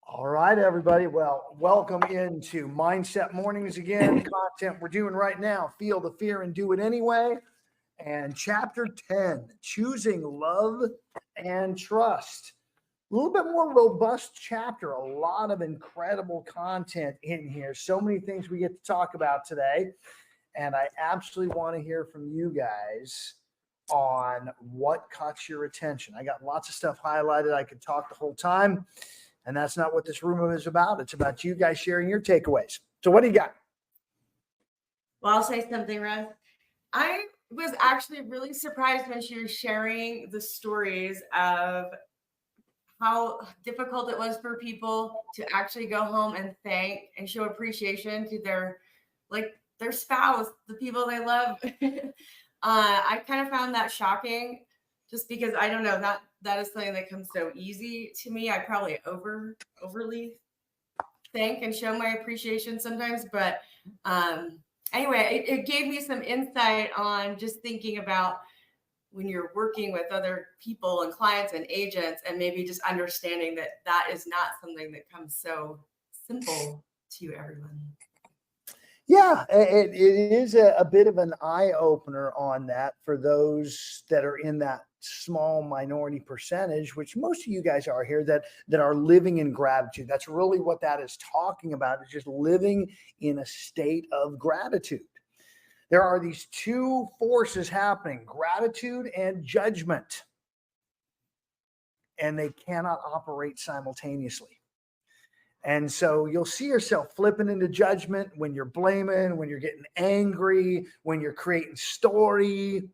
All right, everybody. Well, welcome into Mindset Mornings again. Content we're doing right now, Feel the Fear and Do It Anyway. And chapter 10, Choosing Love and Trust. A little bit more robust chapter, a lot of incredible content in here. So many things we get to talk about today. And I absolutely want to hear from you guys on what caught your attention. I got lots of stuff highlighted. I could talk the whole time. And that's not what this room is about. It's about you guys sharing your takeaways. So what do you got? Well, I'll say something, Russ. I was actually really surprised when she was sharing the stories of how difficult it was for people to actually go home and thank and show appreciation to their spouse, the people they love. I kind of found that shocking just because I don't know, that is something that comes so easy to me. I probably overly thank and show my appreciation sometimes, but anyway, it gave me some insight on just thinking about when you're working with other people and clients and agents, and maybe just understanding that is not something that comes so simple to everyone. Yeah, it is a bit of an eye opener on that for those that are in that small minority percentage, which most of you guys are here, that are living in gratitude. That's really what that is talking about, is just living in a state of gratitude. There are these two forces happening, gratitude and judgment, and they cannot operate simultaneously. And so you'll see yourself flipping into judgment when you're blaming, when you're getting angry, when you're creating story,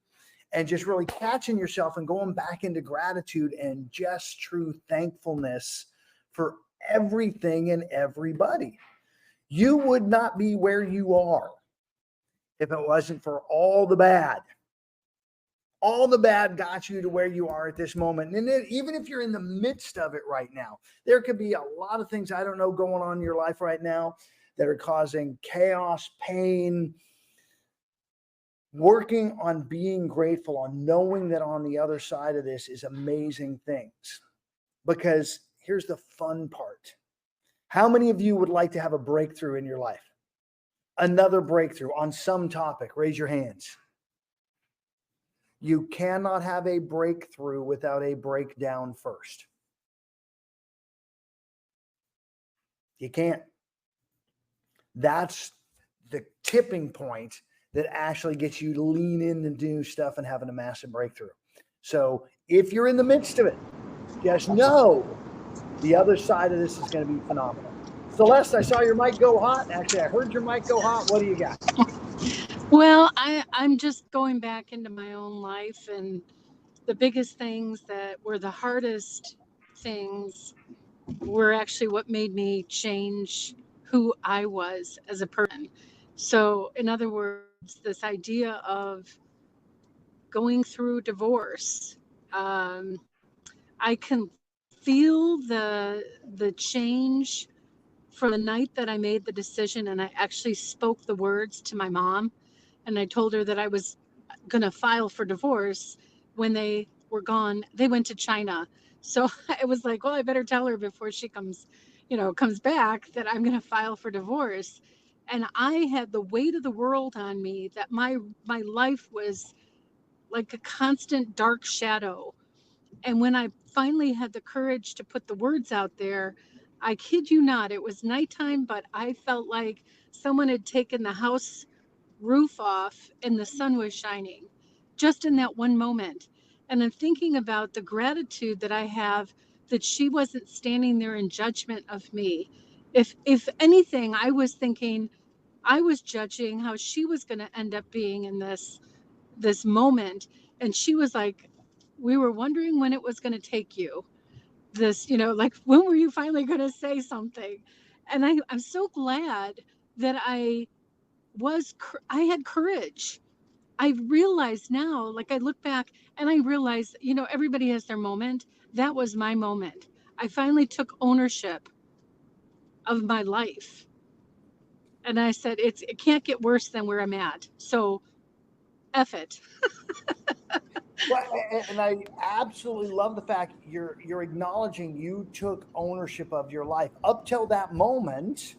and just really catching yourself and going back into gratitude and just true thankfulness for everything and everybody. You would not be where you are if it wasn't for all the bad. All the bad got you to where you are at this moment. And then, even if you're in the midst of it right now, there could be a lot of things, I don't know, going on in your life right now that are causing chaos, pain. Working on being grateful, on knowing that on the other side of this is amazing things. Because here's the fun part. How many of you would like to have a breakthrough in your life? Another breakthrough on some topic? Raise your hands. You cannot have a breakthrough without a breakdown first. You can't. That's the tipping point that actually gets you to lean in and do stuff and having a massive breakthrough. So if you're in the midst of it, just know the other side of this is going to be phenomenal. Celeste, I saw your mic go hot. Actually, I heard your mic go hot. What do you got? Well, I'm just going back into my own life, and the biggest things that were the hardest things were actually what made me change who I was as a person. So, in other words, this idea of going through divorce, I can feel the change from the night that I made the decision, and I actually spoke the words to my mom. And I told her that I was going to file for divorce. When they were gone, they went to China. So I was like, well, I better tell her before she comes back that I'm going to file for divorce. And I had the weight of the world on me, that my life was like a constant dark shadow. And when I finally had the courage to put the words out there, I kid you not, it was nighttime, but I felt like someone had taken the house roof off and the sun was shining just in that one moment. And I'm thinking about the gratitude that I have that she wasn't standing there in judgment of me. If anything, I was thinking, I was judging how she was going to end up being in this moment. And she was like, we were wondering when it was going to take you. This, like, when were you finally going to say something? And I'm so glad that I had courage. I realize now, like, I look back and I realize, everybody has their moment. That was my moment. I finally took ownership of my life. And I said, it can't get worse than where I'm at. So F it. Well, and I absolutely love the fact you're acknowledging you took ownership of your life up till that moment,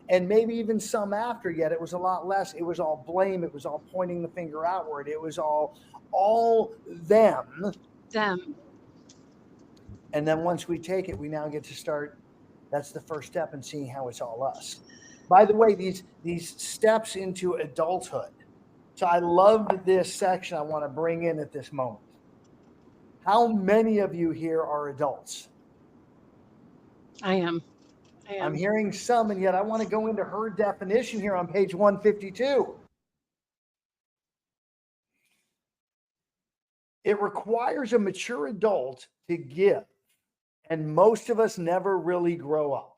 and maybe even some after. Yet it was a lot less. It was all blame. It was all pointing the finger outward. It was all them. Them. And then once we take it, we now get to start. That's the first step in seeing how it's all us. By the way, these steps into adulthood. So I loved this section I want to bring in at this moment. How many of you here are adults? I am. I'm hearing some, and yet I want to go into her definition here on page 152. It requires a mature adult to give, and most of us never really grow up.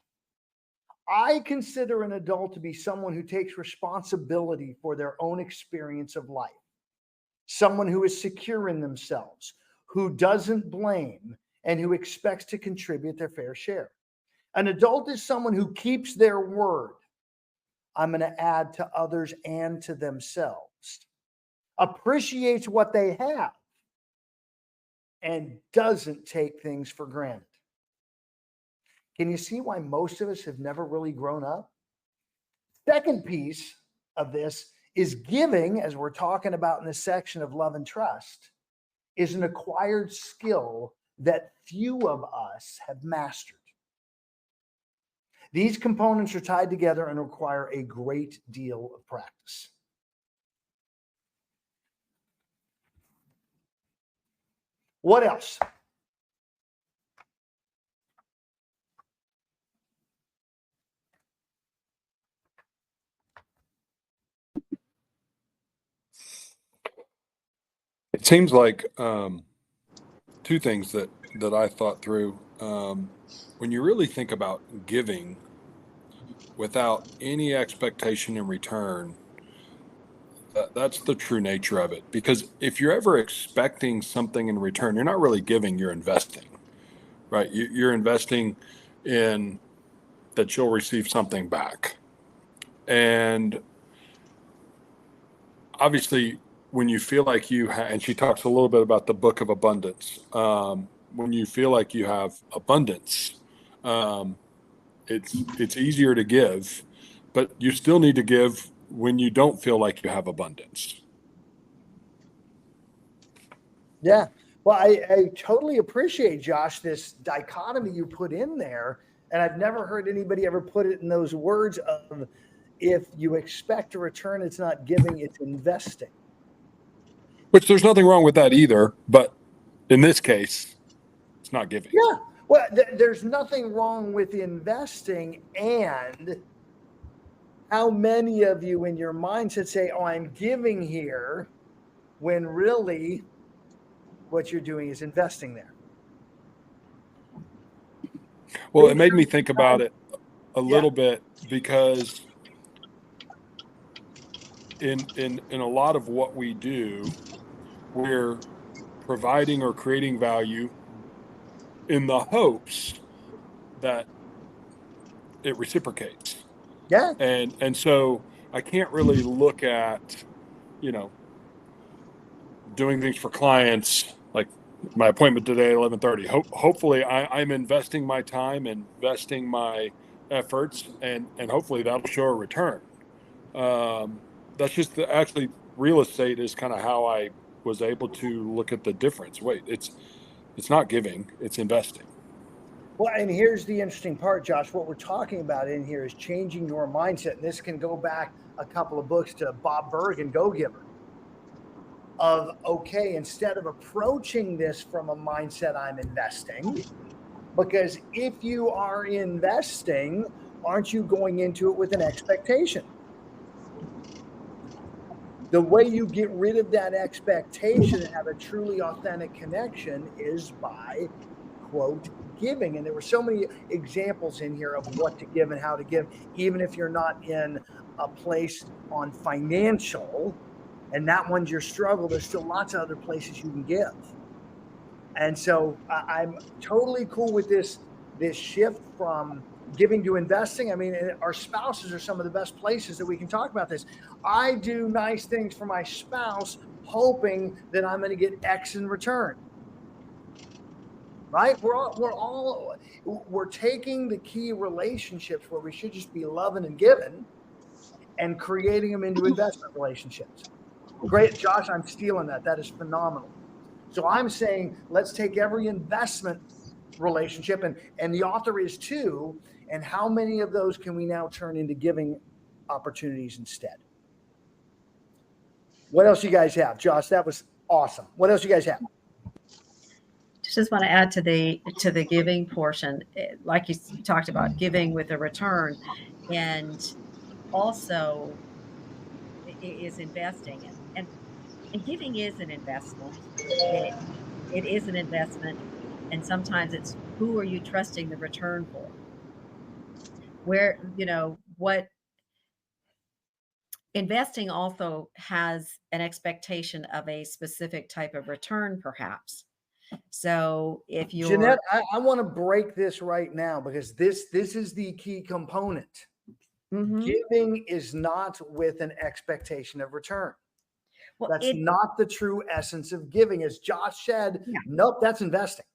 I consider an adult to be someone who takes responsibility for their own experience of life, someone who is secure in themselves, who doesn't blame, and who expects to contribute their fair share. An adult is someone who keeps their word. I'm going to add to others and to themselves, appreciates what they have, and doesn't take things for granted. Can you see why most of us have never really grown up? Second piece of this is giving, as we're talking about in this section of love and trust, is an acquired skill that few of us have mastered. These components are tied together and require a great deal of practice. What else? It seems like two things that I thought through. When you really think about giving without any expectation in return, that's the true nature of it. Because if you're ever expecting something in return, you're not really giving, you're investing, right? You're investing in that you'll receive something back. And obviously, when you feel like you have, and she talks a little bit about the book of abundance. When you feel like you have abundance, it's easier to give, but you still need to give when you don't feel like you have abundance. Yeah. Well, I totally appreciate, Josh, this dichotomy you put in there. And I've never heard anybody ever put it in those words of, if you expect a return, it's not giving, it's investing. Which there's nothing wrong with that either. But in this case, it's not giving. Yeah. Well, there's nothing wrong with investing. And how many of you in your mindset say, oh, I'm giving here, when really what you're doing is investing there? Well, it made me think about it a little bit, because in a lot of what we do, we're providing or creating value in the hopes that it reciprocates. Yeah. And so I can't really look at, doing things for clients, like my appointment today at 11:30. Hopefully I'm investing my time, investing my efforts, and hopefully that'll show a return. That's just actually real estate is kind of how I was able to look at the difference. Wait, it's not giving, it's investing. Well, and here's the interesting part, Josh. What we're talking about in here is changing your mindset. And this can go back a couple of books to Bob Burg and Go Giver. Of, okay, instead of approaching this from a mindset, I'm investing. Because if you are investing, aren't you going into it with an expectation? The way you get rid of that expectation and have a truly authentic connection is by, quote, giving. And there were so many examples in here of what to give and how to give, even if you're not in a place on financial, and that one's your struggle, there's still lots of other places you can give. And so I'm totally cool with this shift from giving to investing. I mean, our spouses are some of the best places that we can talk about this. I do nice things for my spouse, hoping that I'm going to get X in return. Right? We're taking the key relationships where we should just be loving and giving and creating them into investment relationships. Great, Josh, I'm stealing that. That is phenomenal. So I'm saying, let's take every investment relationship, and the author is too, and how many of those can we now turn into giving opportunities instead? What else you guys have? Josh, that was awesome. What else you guys have? Just want to add to the giving portion, like you talked about, giving with a return, and also is investing, and giving is an investment. It is an investment, and sometimes it's who are you trusting the return for? Where, what investing also has an expectation of a specific type of return, perhaps. So if you're Jeanette, I want to break this right now, because this is the key component. Giving is not with an expectation of return. well, That's not the true essence of giving. As Josh said, nope, that's investing.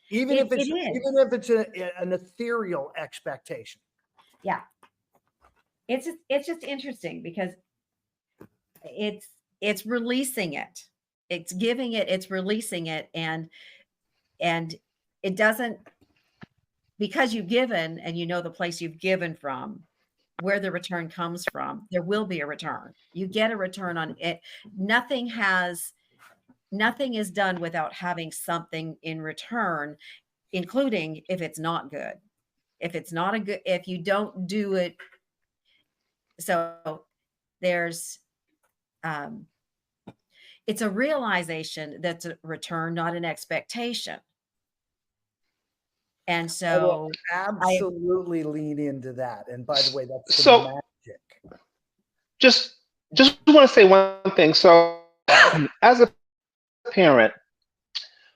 Even if it's an ethereal expectation. Yeah. It's just interesting because it's releasing it. It's giving it, it's releasing it, and it doesn't, because you've given and you know the place you've given from, where the return comes from, there will be a return. You get a return on it. Nothing is done without having something in return, including if it's not good. If you don't do it. So there's, it's a realization that's a return, not an expectation. And so absolutely lean into that. And by the way, that's the magic. Just want to say one thing. So as a parent,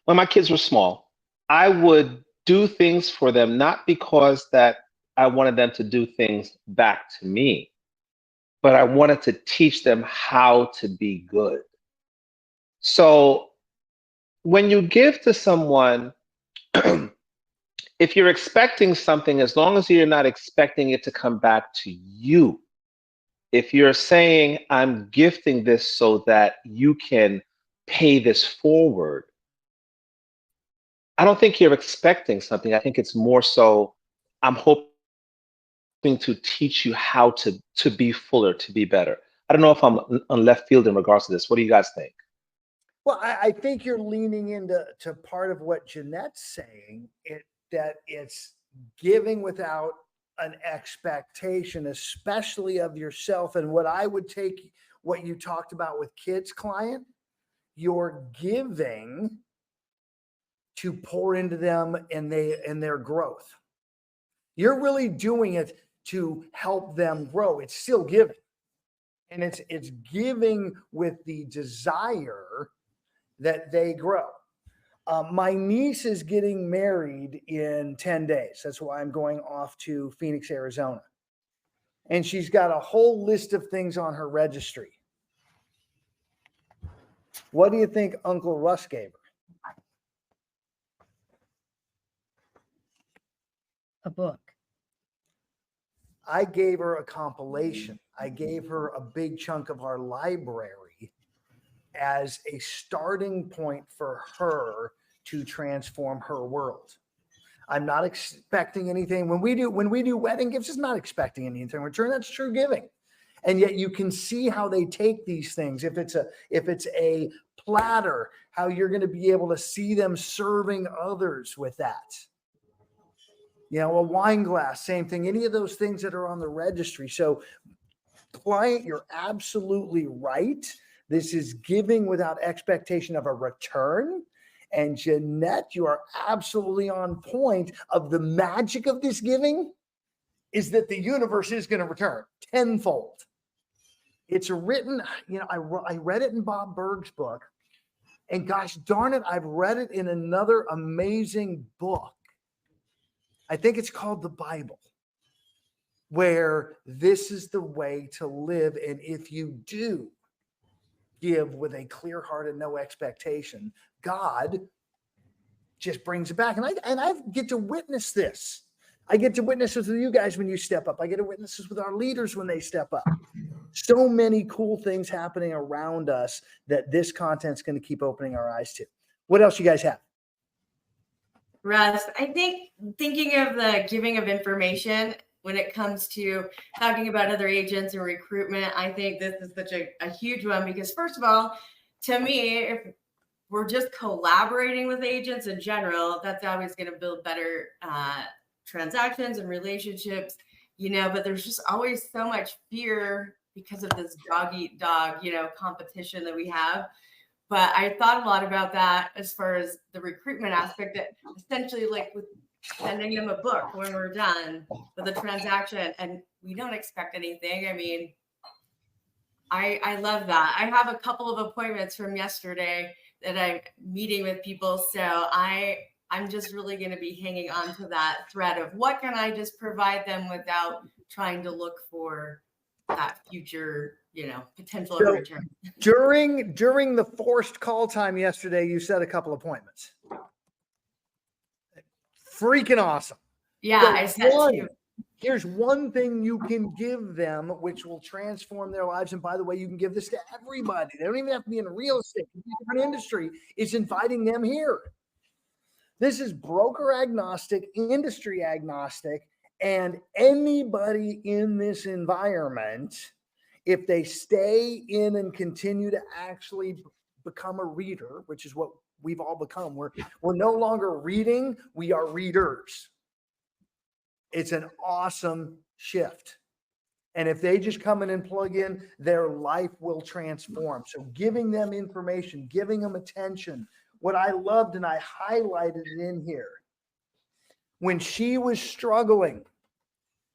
when my kids were small, I would do things for them, not because that I wanted them to do things back to me, but I wanted to teach them how to be good. So when you give to someone, if you're expecting something, as long as you're not expecting it to come back to you, if you're saying, I'm gifting this so that you can pay this forward, I don't think you're expecting something. I think it's more so, I'm hoping to teach you how to be fuller, to be better. I don't know if I'm on left field in regards to this. What do you guys think? Well, I think you're leaning into part of what Jeanette's saying, that it's giving without an expectation, especially of yourself. And what I would take what you talked about with kids, client, you're giving to pour into them and their growth. You're really doing it to help them grow. It's still giving. And it's giving with the desire that they grow. My niece is getting married in 10 days. That's why I'm going off to Phoenix, Arizona. And she's got a whole list of things on her registry. What do you think Uncle Russ gave her? a book. I gave her a compilation. I gave her a big chunk of our library as a starting point for her to transform her world. I'm not expecting anything. When we do wedding gifts, it's not expecting anything in return. That's true giving. And yet you can see how they take these things. If it's a platter, how you're going to be able to see them serving others with that. You know, a wine glass, same thing. Any of those things that are on the registry. So, client, you're absolutely right. This is giving without expectation of a return. And Jeanette, you are absolutely on point. Of the magic of this giving is that the universe is going to return tenfold. It's written, you know, I read it in Bob Berg's book, and gosh darn it, I've read it in another amazing book. I think it's called the Bible, where this is the way to live. And if you do, give with a clear heart and no expectation, God just brings it back. And I get to witness this. I get to witness this with you guys when you step up. I get to witness this with our leaders when they step up. So many cool things happening around us that this content's going to keep opening our eyes to. What else you guys have? Russ, I think thinking of the giving of information when it comes to talking about other agents and recruitment, I think this is such a huge one because, first of all, to me, if we're just collaborating with agents in general, that's always going to build better transactions and relationships, but there's just always so much fear because of this dog eat dog, competition that we have. But I thought a lot about that as far as the recruitment aspect, that essentially like with sending them a book when we're done with a transaction and we don't expect anything. I mean, I love that. I have a couple of appointments from yesterday that I'm meeting with people. So I'm just really going to be hanging on to that thread of what can I just provide them without trying to look for that future, potential So, return. During the forced call time yesterday, you set a couple appointments. Freaking awesome. Yeah, So I said too. Here's one thing you can give them, which will transform their lives. And by the way, you can give this to everybody. They don't even have to be in real estate. It's a different industry. It's inviting them here. This is broker agnostic, industry agnostic, and anybody in this environment, if they stay in and continue to actually become a reader, which is what we've all become, we're no longer reading, we are readers. It's an awesome shift. And if they just come in and plug in, their life will transform. So giving them information, giving them attention. What I loved, and I highlighted it in here, when she was struggling,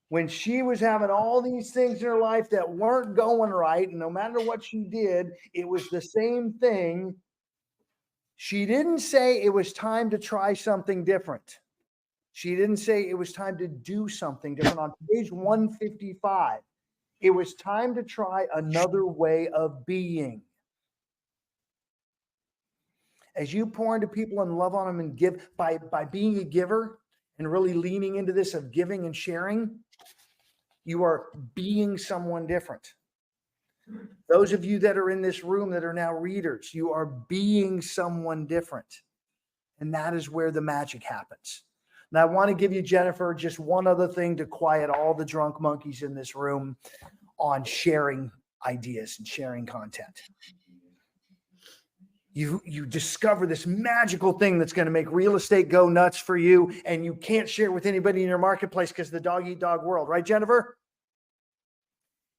when she was having all these things in her life that weren't going right, and no matter what she did, it was the same thing. She didn't say it was time to try something different. She didn't say it was time to do something different. On page 155, it was time to try another way of being. As you pour into people and love on them and give by being a giver and really leaning into this of giving and sharing, you are being someone different. Those of you that are in this room that are now readers, you are being someone different. And that is where the magic happens. Now, I want to give you, Jennifer, just one other thing to quiet all the drunk monkeys in this room on sharing ideas and sharing content. You discover this magical thing that's going to make real estate go nuts for you, and you can't share with anybody in your marketplace because of the dog eat dog world, right, Jennifer?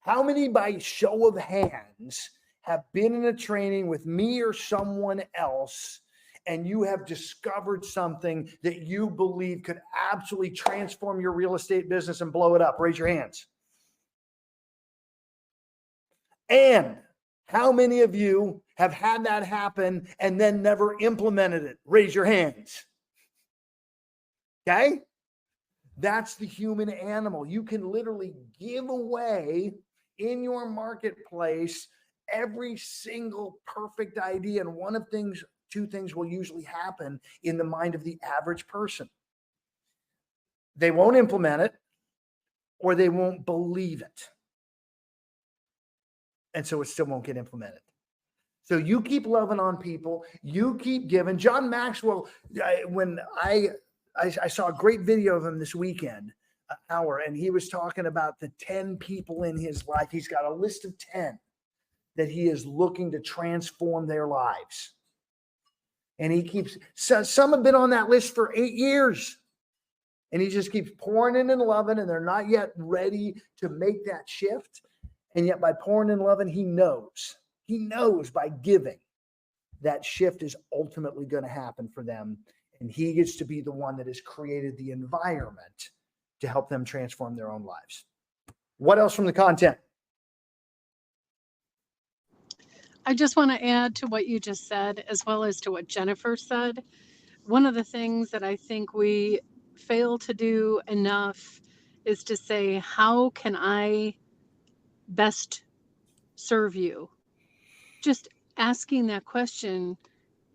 How many, by show of hands, have been in a training with me or someone else, and you have discovered something that you believe could absolutely transform your real estate business and blow it up? Raise your hands. And how many of you have had that happen and then never implemented it? Raise your hands. Okay? That's the human animal. You can literally give away in your marketplace every single perfect idea. And two things will usually happen in the mind of the average person. They won't implement it, or they won't believe it. And so it still won't get implemented. So you keep loving on people, you keep giving. John Maxwell, when I saw a great video of him this weekend, an hour, and he was talking about the 10 people in his life. He's got a list of 10 that he is looking to transform their lives. And he keeps, some have been on that list for 8 years. And he just keeps pouring in and loving, and they're not yet ready to make that shift. And yet by pouring in love, and he knows by giving that shift is ultimately going to happen for them. And he gets to be the one that has created the environment to help them transform their own lives. What else from the content? I just want to add to what you just said, as well as to what Jennifer said. One of the things that I think we fail to do enough is to say, how can I best serve you? just asking that question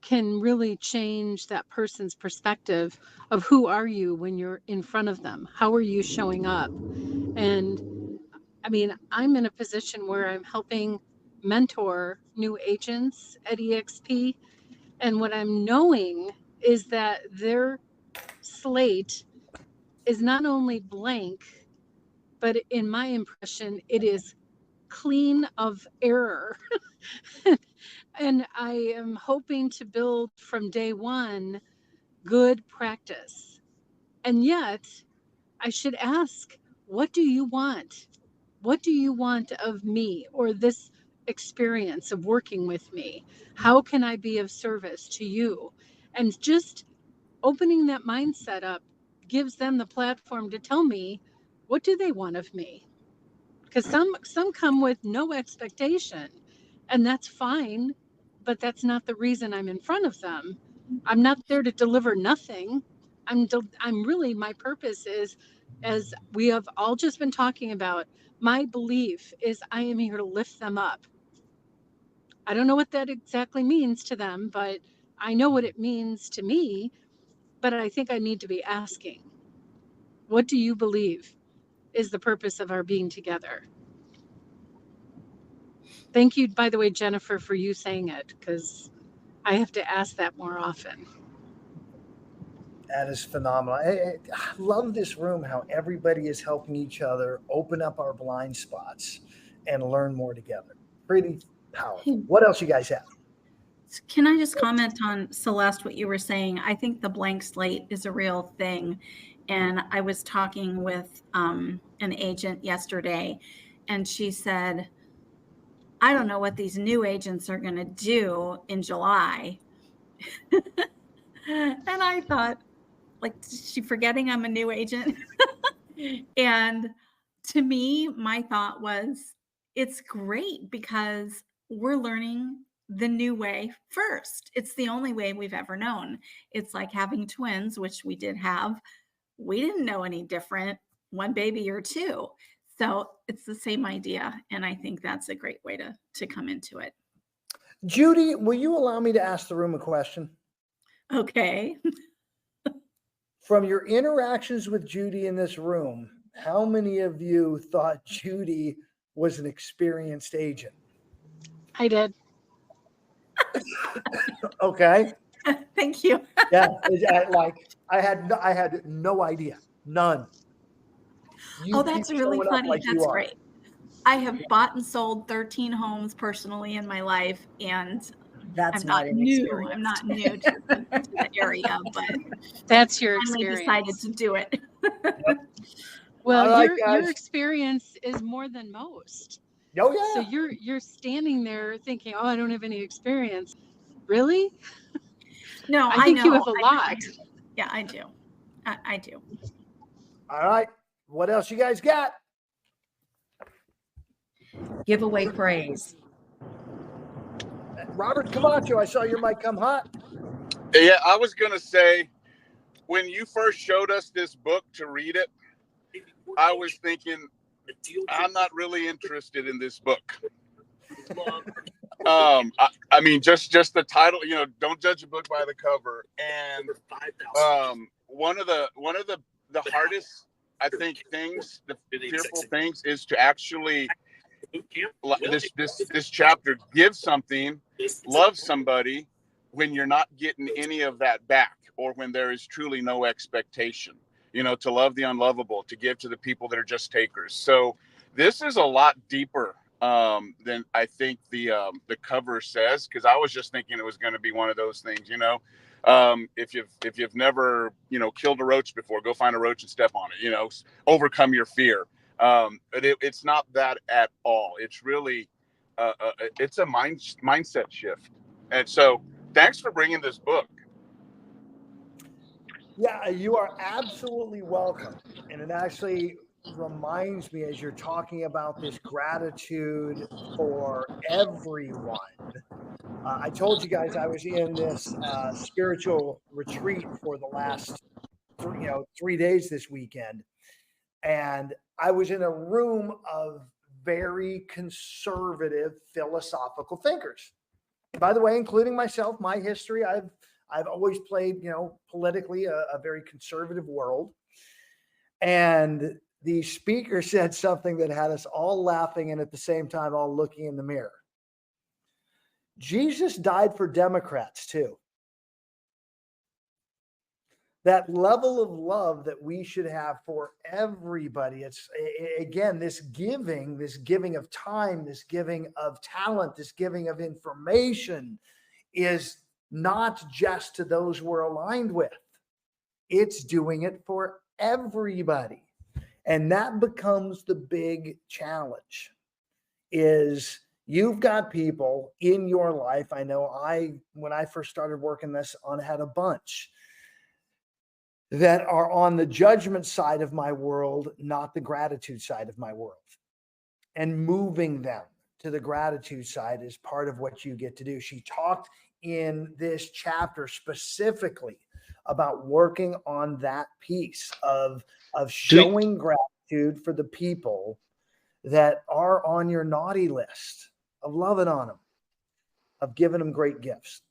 can really change that person's perspective of who are you when you're in front of them? How are you showing up? And I mean, I'm in a position where I'm helping mentor new agents at EXP. And what I'm knowing is that their slate is not only blank, but in my impression, it is clean of error. And I am hoping to build from day one good practice. And yet, I should ask, what do you want? What do you want of me or this experience of working with me? How can I be of service to you? And just opening that mindset up gives them the platform to tell me, what do they want of me? Because some come with no expectation, and that's fine, but that's not the reason I'm in front of them. I'm not there to deliver nothing. I'm really, my purpose is, as we have all just been talking about, my belief is I am here to lift them up. I don't know what that exactly means to them, but I know what it means to me. But I think I need to be asking, what do you believe is the purpose of our being together? Thank you, by the way, Jennifer, for you saying it, because I have to ask that more often. That is phenomenal. I love this room, how everybody is helping each other open up our blind spots and learn more together. Pretty powerful. What else you guys have? Can I just comment on, Celeste, what you were saying? I think the blank slate is a real thing. And I was talking with an agent yesterday, and she said, I don't know what these new agents are going to do in July. And I thought, like, is she forgetting I'm a new agent? And to me, my thought was, it's great because we're learning the new way first. It's the only way we've ever known. It's like having twins, which we did have. We didn't know any different, one baby or two. So it's the same idea. And I think that's a great way to come into it. Judy, will you allow me to ask the room a question? Okay. From your interactions with Judy in this room, how many of you thought Judy was an experienced agent? I did. Okay. Thank you. Yeah. I had no idea. None. You Oh, that's keep really showing up funny. like you That's are. great. I have bought and sold 13 homes personally in my life, and That's I'm not not new. inexperienced. I'm not new to the area, but That's your finally decided experience. to do it. Well, All right, your guys. experience is more than most. Oh So yeah. you're standing there thinking, oh, I don't have any experience. Really? No, I think you know. have a lot. Yeah, I do. I do. All right. What else you guys got? Give away praise. Robert Camacho, I saw your mic come hot. Yeah, I was going to say, when you first showed us this book to read it, I was thinking, I'm not really interested in this book. I mean, just the title, don't judge a book by the cover. And one of the hardest, I think, things, the fearful things, is to actually this chapter give something, love somebody when you're not getting any of that back, or when there is truly no expectation. To love the unlovable, to give to the people that are just takers. So this is a lot deeper than I think the cover says, because I was just thinking it was going to be one of those things, if you've never killed a roach before, go find a roach and step on it, overcome your fear. But it's not that at all. It's really it's a mindset shift. And so thanks for bringing this book. Yeah, you are absolutely welcome. And it actually reminds me, as you're talking about this gratitude for everyone. I told you guys I was in this spiritual retreat for the last 3 days this weekend. And I was in a room of very conservative philosophical thinkers. by the way, including myself, my history, I've always played, politically a very conservative world. And the speaker said something that had us all laughing and at the same time all looking in the mirror. Jesus died for Democrats too. That level of love that we should have for everybody. It's, again, this giving of time, this giving of talent, this giving of information is not just to those we're aligned with. It's doing it for everybody. And that becomes the big challenge, is you've got people in your life. I know when I first started working this on, had a bunch that are on the judgment side of my world, not the gratitude side of my world. And moving them to the gratitude side is part of what you get to do. She talked in this chapter specifically about working on that piece of showing gratitude for the people that are on your naughty list, of loving on them, of giving them great gifts.